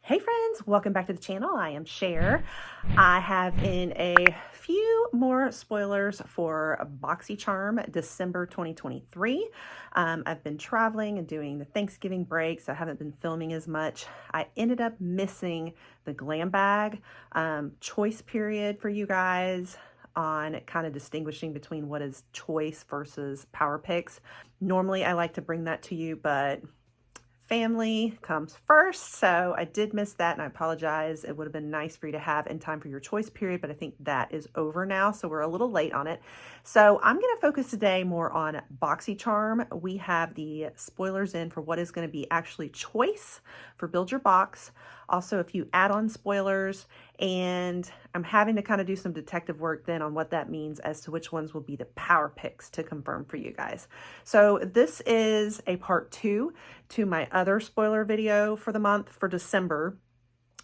Hey friends, welcome back to the channel. I am Cher. I have in a few more spoilers for BoxyCharm December 2023. I've been traveling and doing the Thanksgiving break, so I haven't been filming as much. I ended up missing the glam bag choice period for you guys on kind of distinguishing between what is choice versus power picks. Normally I like to bring that to you, but family comes first, so I did miss that and I apologize. It would have been nice for you to have in time for your choice period, but I think that is over now, so we're a little late on it. So I'm going to focus today more on BoxyCharm. We have the spoilers in for what is going to be actually choice for Build Your Box, also a few add-on spoilers, and I'm having to kind of do some detective work then on what that means as to which ones will be the power picks to confirm for you guys. So this is a part 2 to my other spoiler video for the month for December.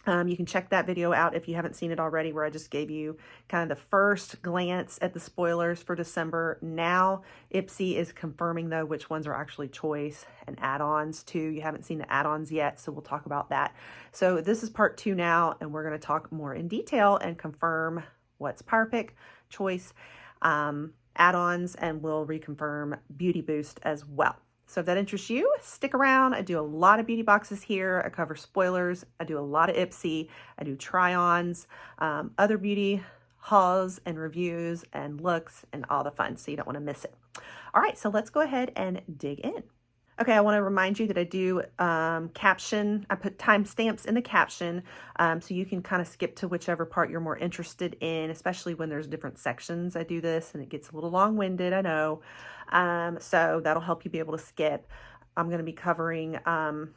You can check that video out if you haven't seen it already, where I just gave you kind of the first glance at the spoilers for December. Now Ipsy is confirming though which ones are actually choice and add-ons too. You haven't seen the add-ons yet, so we'll talk about that. So this is part 2 now, and we're going to talk more in detail and confirm what's power pick, choice, add-ons, and we'll reconfirm beauty boost as well. So if that interests you, stick around. I do a lot of beauty boxes here. I cover spoilers. I do a lot of Ipsy. I do try-ons, other beauty hauls and reviews and looks and all the fun, so you don't want to miss it. All right, so let's go ahead and dig in. Okay, I want to remind you that I do caption. I put timestamps in the caption so you can kind of skip to whichever part you're more interested in, especially when there's different sections. I do this and it gets a little long-winded, I know. So that'll help you be able to skip. I'm going to be covering the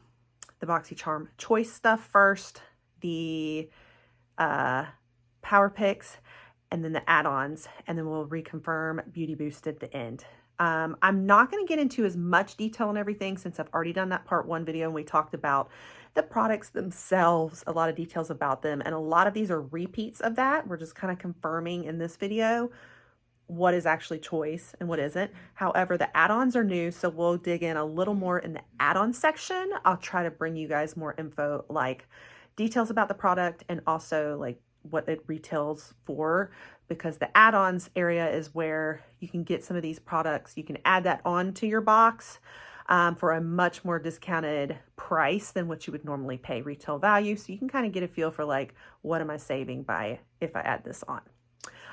BoxyCharm Choice stuff first, the power picks, and then the add-ons, and then we'll reconfirm Beauty Boost at the end. I'm not going to get into as much detail on everything since I've already done that part 1 video and we talked about the products themselves, a lot of details about them, and a lot of these are repeats of that. We're just kind of confirming in this video what is actually choice and what isn't. However, the add-ons are new, so we'll dig in a little more in the add-on section. I'll try to bring you guys more info, like details about the product and also like what it retails for, because the add-ons area is where you can get some of these products. You can add that on to your box for a much more discounted price than what you would normally pay retail value. So you can kind of get a feel for like, what am I saving by if I add this on?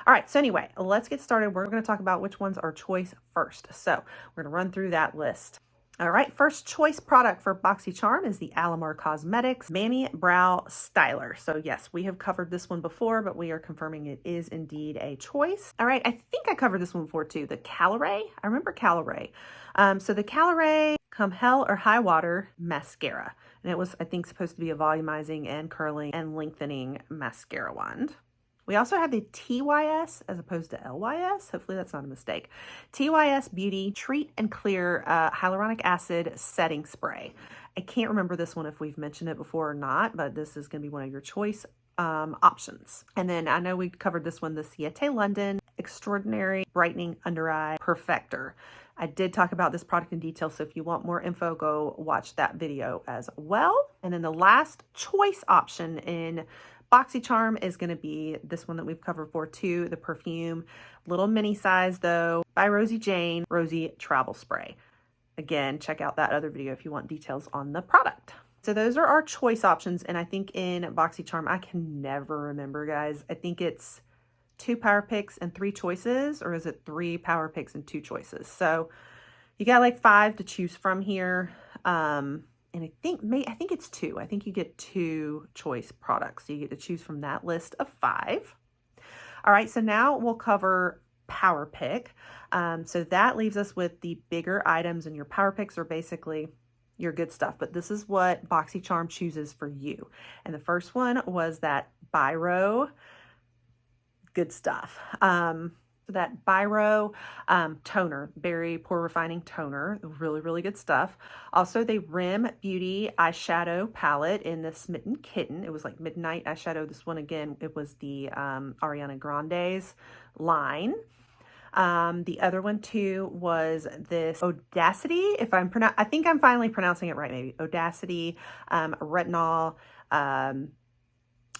All right, so anyway, let's get started. We're going to talk about which ones are choice first. So we're going to run through that list. All right, first choice product for BoxyCharm is the Alamar Cosmetics Mammy Brow Styler. So yes, we have covered this one before, but we are confirming it is indeed a choice. All right, I think I covered this one before too, the Caloray. I remember Caloray. So the Caloray Come Hell or High Water Mascara. And it was, I think, supposed to be a volumizing and curling and lengthening mascara wand. We also have the TYS as opposed to LYS. Hopefully that's not a mistake. TYS Beauty Treat and Clear Hyaluronic Acid Setting Spray. I can't remember this one if we've mentioned it before or not, but this is going to be one of your choice options. And then I know we covered this one, the Ciete London Extraordinary Brightening Under Eye Perfector. I did talk about this product in detail, so if you want more info, go watch that video as well. And then the last choice option in BoxyCharm is going to be this one that we've covered for too, the perfume, little mini size though, by Rosie Jane, Rosie Travel Spray. Again, check out that other video if you want details on the product. So those are our choice options, and I think in BoxyCharm, I can never remember, guys. I think it's 2 power picks and 3 choices, or is it 3 power picks and 2 choices? So you got like 5 to choose from here. And I think it's 2. I think you get 2 choice products. So you get to choose from that list of 5. All right, so now we'll cover power pick. So that leaves us with the bigger items, and your power picks are basically your good stuff. But this is what BoxyCharm chooses for you. And the first one was that Biro good stuff. That Biro toner, Berry Pore Refining Toner, really, really good stuff. Also, the Rim Beauty eyeshadow palette in the Smitten Kitten. It was like Midnight eyeshadow. This one, again, it was the Ariana Grande's line. The other one too was this Audacity, I think I'm finally pronouncing it right, maybe. Audacity Retinol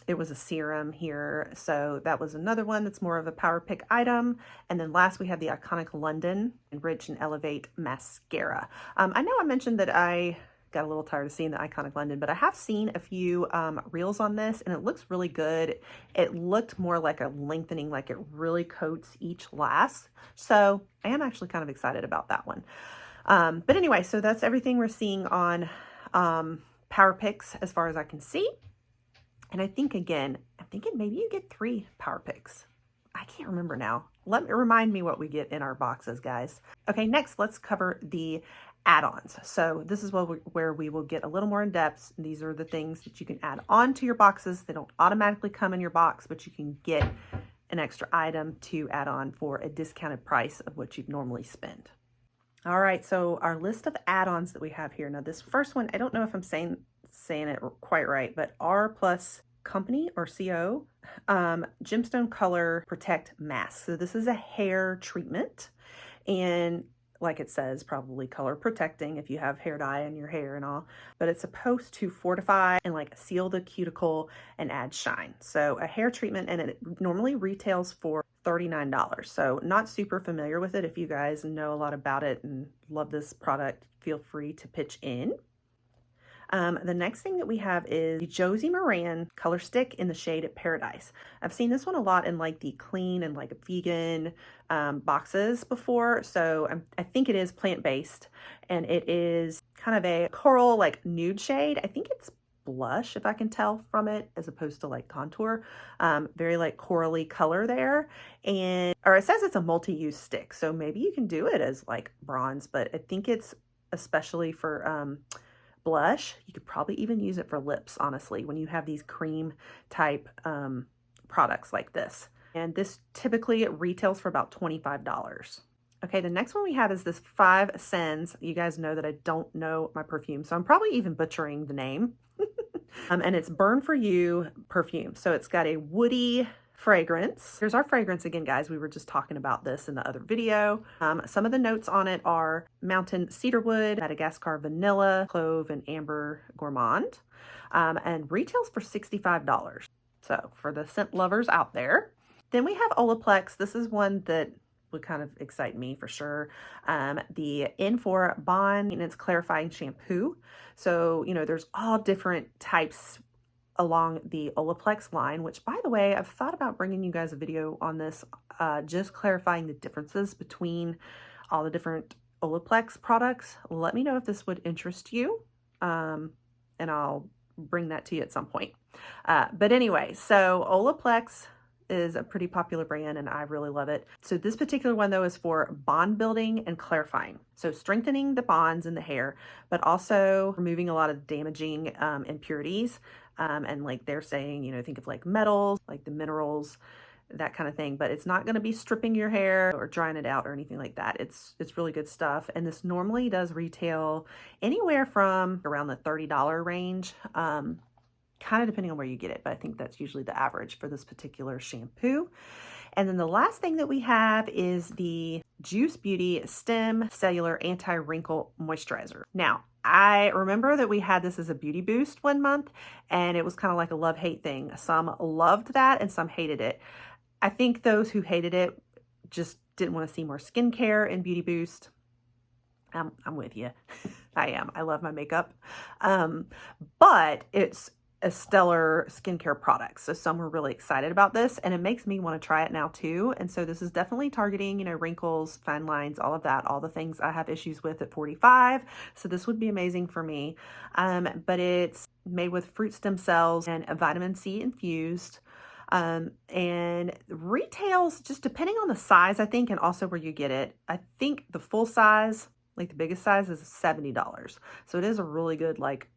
It was a serum here, so that was another one that's more of a power pick item. And then last we have the Iconic London Enrich and Elevate Mascara. I know I mentioned that I got a little tired of seeing the Iconic London, but I have seen a few reels on this and it looks really good. It looked more like a lengthening, like it really coats each lash. So I am actually kind of excited about that one. But anyway, so that's everything we're seeing on Power Picks as far as I can see. And I think, again, I'm thinking maybe you get 3 Power Picks. I can't remember now. Remind me what we get in our boxes, guys. Okay, next, let's cover the add-ons. So this is where we will get a little more in depth. These are the things that you can add on to your boxes. They don't automatically come in your box, but you can get an extra item to add on for a discounted price of what you'd normally spend. All right, so our list of add-ons that we have here. Now this first one, I don't know if I'm saying it quite right, but R Plus Company or CO Gemstone Color Protect Mask. So this is a hair treatment, and like it says, probably color protecting if you have hair dye in your hair and all, but it's supposed to fortify and like seal the cuticle and add shine. So a hair treatment, and it normally retails for $39. So not super familiar with it. If you guys know a lot about it and love this product, feel free to pitch in. The next thing that we have is the Josie Moran Color Stick in the shade Paradise. I've seen this one a lot in like the clean and like vegan boxes before. So I think it is plant-based, and it is kind of a coral like nude shade. I think it's blush, if I can tell from it, as opposed to like contour. Very like corally color there. Or it says it's a multi-use stick. So maybe you can do it as like bronze, but I think it's especially for blush. You could probably even use it for lips, honestly, when you have these cream type products like this. And this typically retails for about $25. Okay, the next one we have is this 5 Cents. You guys know that I don't know my perfume, so I'm probably even butchering the name. And it's Burn For You perfume. So it's got a woody fragrance. Here's our fragrance again, guys. We were just talking about this in the other video. Some of the notes on it are mountain cedarwood, Madagascar vanilla, clove, and amber gourmand, and retails for $65. So for the scent lovers out there. Then we have Olaplex. This is one that would kind of excite me for sure. The N4 Bond Maintenance Clarifying Shampoo. So, you know, there's all different types along the Olaplex line, which, by the way, I've thought about bringing you guys a video on this, just clarifying the differences between all the different Olaplex products. Let me know if this would interest you, and I'll bring that to you at some point. But anyway, so Olaplex is a pretty popular brand and I really love it. So this particular one though is for bond building and clarifying. So strengthening the bonds in the hair, but also removing a lot of damaging impurities. And like they're saying, you know, think of like metals, like the minerals, that kind of thing, but it's not going to be stripping your hair or drying it out or anything like that. It's really good stuff. And this normally does retail anywhere from around the $30 range. Kind of depending on where you get it, but I think that's usually the average for this particular shampoo. And then the last thing that we have is the Juice Beauty Stem Cellular Anti-Wrinkle Moisturizer. Now, I remember that we had this as a beauty boost one month, and it was kind of like a love-hate thing. Some loved that and some hated it. I think those who hated it just didn't want to see more skincare in Beauty Boost. I'm with you. I am. I love my makeup. But it's a stellar skincare product. So some were really excited about this, and it makes me want to try it now too. And so this is definitely targeting, you know, wrinkles, fine lines, all of that, all the things I have issues with at 45. So this would be amazing for me. But it's made with fruit stem cells and a vitamin C infused. And retails, just depending on the size, I think, and also where you get it. I think the full size, like the biggest size, is $70. So it is a really good, like,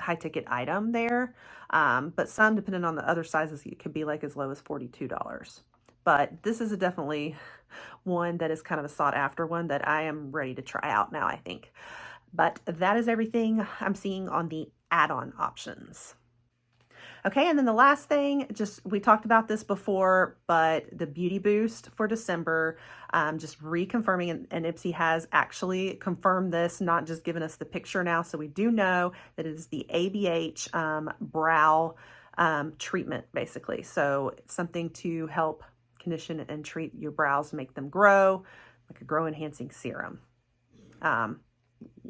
high ticket item there. But some, depending on the other sizes, it could be like as low as $42. But this is definitely one that is kind of a sought after one that I am ready to try out now, I think. But that is everything I'm seeing on the add-on options. Okay, and then the last thing, just we talked about this before, but the beauty boost for December, just reconfirming, and Ipsy has actually confirmed this, not just given us the picture now. So we do know that it is the ABH brow treatment, basically. So it's something to help condition and treat your brows, make them grow, like a grow enhancing serum.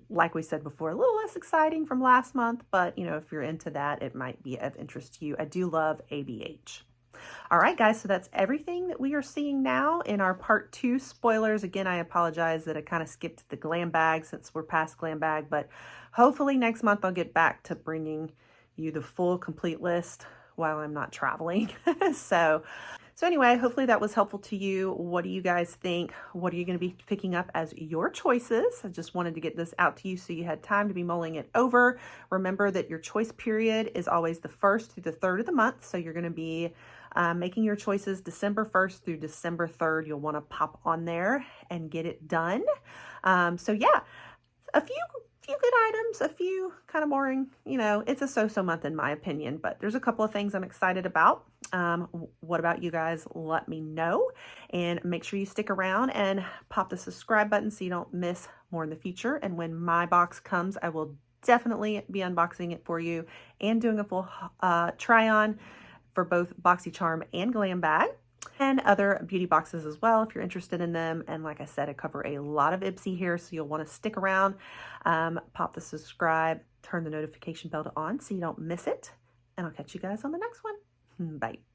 Like we said before, a little less exciting from last month, but you know, if you're into that, it might be of interest to you. I do love ABH. All right, guys, so that's everything that we are seeing now in our part 2 spoilers. Again, I apologize that I kind of skipped the glam bag since we're past glam bag, but hopefully next month I'll get back to bringing you the full complete list while I'm not traveling. So anyway, hopefully that was helpful to you. What do you guys think? What are you going to be picking up as your choices? I just wanted to get this out to you so you had time to be mulling it over. Remember that your choice period is always the 1st through the 3rd of the month. So you're going to be making your choices December 1st through December 3rd. You'll want to pop on there and get it done. So yeah, a few good items, a few kind of boring, you know, it's a so-so month in my opinion, but there's a couple of things I'm excited about. What about you guys? Let me know, and make sure you stick around and pop the subscribe button so you don't miss more in the future. And when my box comes, I will definitely be unboxing it for you and doing a full try on for both BoxyCharm and Glam Bag, and other beauty boxes as well if you're interested in them. And like I said, I cover a lot of Ipsy here, so you'll want to stick around, pop the subscribe, turn the notification bell on so you don't miss it, and I'll catch you guys on the next one. Bye.